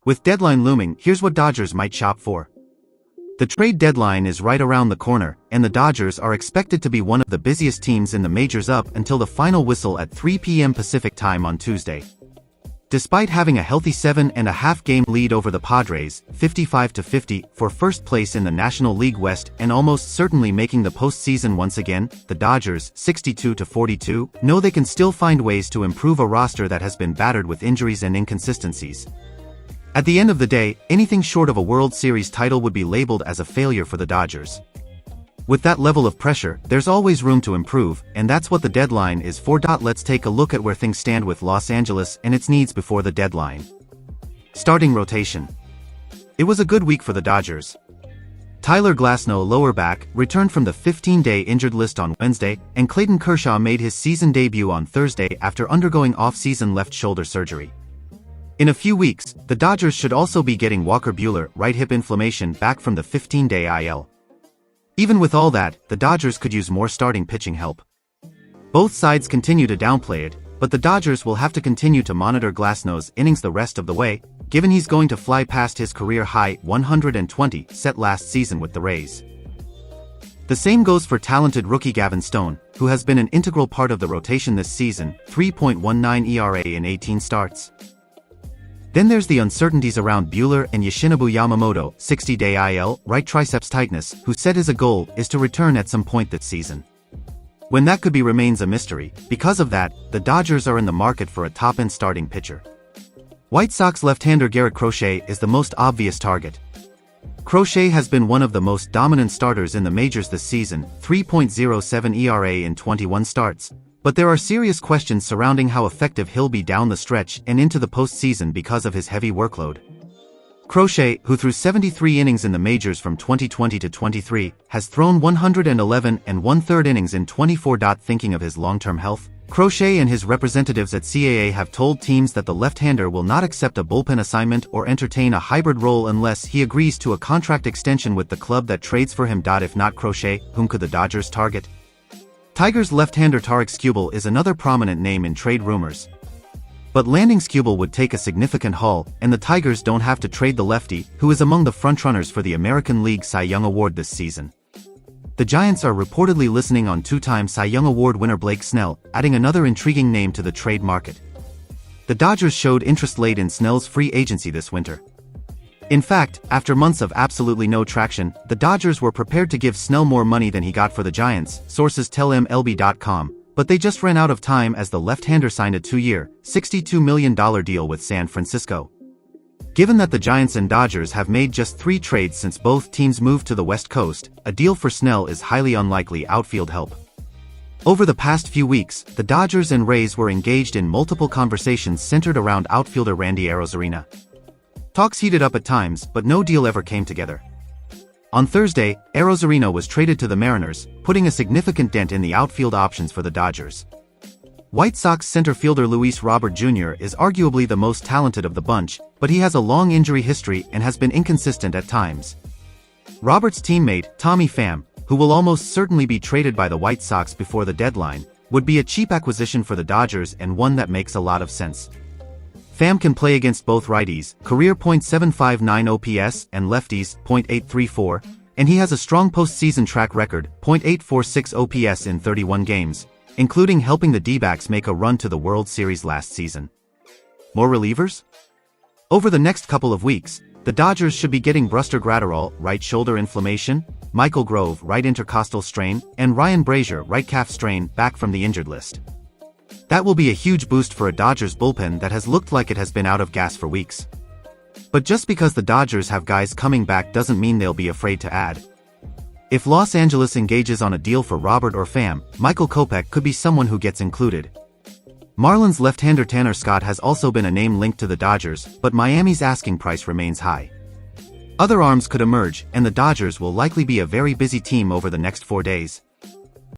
With deadline looming, here's what Dodgers might shop for. The trade deadline is right around the corner, and the Dodgers are expected to be one of the busiest teams in the majors up until the final whistle at 3 p.m. Pacific time on Tuesday. Despite having a healthy 7.5-game lead over the Padres, 55-50, for first place in the National League West and almost certainly making the postseason once again, the Dodgers, 62-42, know they can still find ways to improve a roster that has been battered with injuries and inconsistencies. At the end of the day, anything short of a World Series title would be labeled as a failure for the Dodgers. With that level of pressure, there's always room to improve, and that's what the deadline is for. Let's take a look at where things stand with Los Angeles and its needs before the deadline. Starting rotation. It was a good week for the Dodgers. Tyler Glasnow, lower back, returned from the 15-day injured list on Wednesday, and Clayton Kershaw made his season debut on Thursday after undergoing off-season left shoulder surgery. In a few weeks, the Dodgers should also be getting Walker Buehler, right hip inflammation, back from the 15-day IL. Even with all that, the Dodgers could use more starting pitching help. Both sides continue to downplay it, but the Dodgers will have to continue to monitor Glasnow's innings the rest of the way, given he's going to fly past his career-high 120 set last season with the Rays. The same goes for talented rookie Gavin Stone, who has been an integral part of the rotation this season, 3.19 ERA in 18 starts. Then there's the uncertainties around Buehler and Yoshinobu Yamamoto, 60-day IL, right triceps tightness, who said his goal is to return at some point this season. When that could be remains a mystery. Because of that, the Dodgers are in the market for a top-end starting pitcher. White Sox left-hander Garrett Crochet is the most obvious target. Crochet has been one of the most dominant starters in the majors this season, 3.07 ERA in 21 starts. But there are serious questions surrounding how effective he'll be down the stretch and into the postseason because of his heavy workload. Crochet, who threw 73 innings in the majors from 2020 to 23, has thrown 111 1/3 innings in 24. Thinking of his long-term health, Crochet and his representatives at CAA have told teams that the left-hander will not accept a bullpen assignment or entertain a hybrid role unless he agrees to a contract extension with the club that trades for him. If not Crochet, whom could the Dodgers target? Tigers left-hander Tarik Skubal is another prominent name in trade rumors. But landing Skubal would take a significant haul, and the Tigers don't have to trade the lefty, who is among the frontrunners for the American League Cy Young Award this season. The Giants are reportedly listening on two-time Cy Young Award winner Blake Snell, adding another intriguing name to the trade market. The Dodgers showed interest late in Snell's free agency this winter. In fact, after months of absolutely no traction, the Dodgers were prepared to give Snell more money than he got for the Giants, sources tell MLB.com, but they just ran out of time as the left-hander signed a 2-year, $62 million deal with San Francisco. Given that the Giants and Dodgers have made just 3 trades since both teams moved to the West Coast, a deal for Snell is highly unlikely outfield help. Over the past few weeks, the Dodgers and Rays were engaged in multiple conversations centered around outfielder Randy Arozarena. Talks heated up at times, but no deal ever came together. On Thursday, Arozarena was traded to the Mariners, putting a significant dent in the outfield options for the Dodgers. White Sox center fielder Luis Robert Jr. is arguably the most talented of the bunch, but he has a long injury history and has been inconsistent at times. Robert's teammate, Tommy Pham, who will almost certainly be traded by the White Sox before the deadline, would be a cheap acquisition for the Dodgers and one that makes a lot of sense. Pham can play against both righties, career .759 OPS, and lefties, .834, and he has a strong postseason track record, .846 OPS in 31 games, including helping the D-backs make a run to the World Series last season. More relievers? Over the next couple of weeks, the Dodgers should be getting Buster Graterol, right shoulder inflammation, Michael Grove, right intercostal strain, and Ryan Brazier, right calf strain, back from the injured list. That will be a huge boost for a Dodgers bullpen that has looked like it has been out of gas for weeks. But just because the Dodgers have guys coming back doesn't mean they'll be afraid to add. If Los Angeles engages on a deal for Robert or Pham, Michael Kopech could be someone who gets included. Marlins left-hander Tanner Scott has also been a name linked to the Dodgers, but Miami's asking price remains high. Other arms could emerge, and the Dodgers will likely be a very busy team over the next 4 days.